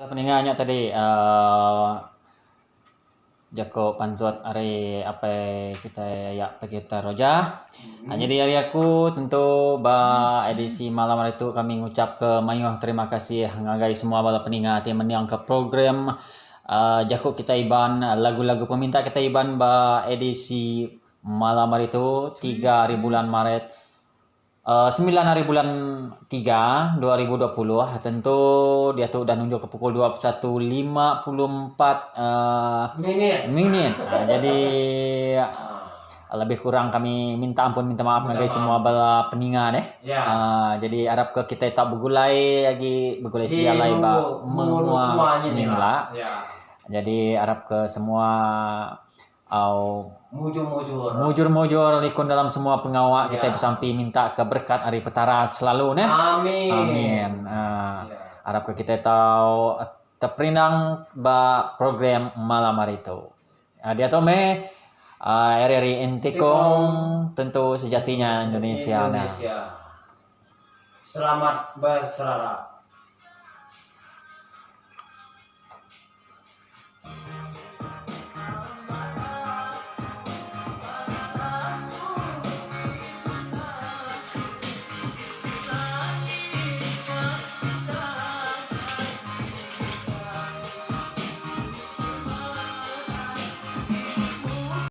Peninggalnya tadi Jako pansot hari apa kita ya kita roja. Jadi hari aku tentu edisi malam hari itu kami ngucap ke mayuh terima kasih ngagai semua bala peningat yang meniang ke program Jako kita iban lagu-lagu peminta kita iban edisi malam hari itu 3 hari bulan Maret 9 hari bulan 3 2020 tentu dia tuh udah nunjuk ke pukul 21.54 menit. Jadi lebih kurang kami minta ampun minta maaf guys semua bala peningat jadi harap ke kita tak begulai lagi begulai sialai semua ningla. Jadi harap ke semua mujur likun dalam semua pengawak kita sampai minta keberkat hari petarat selalu amin. Harap ke kita tahu terperinang program malam hari itu dia tahu RRI Intikong tentu sejatinya Indonesia. Selamat berserara.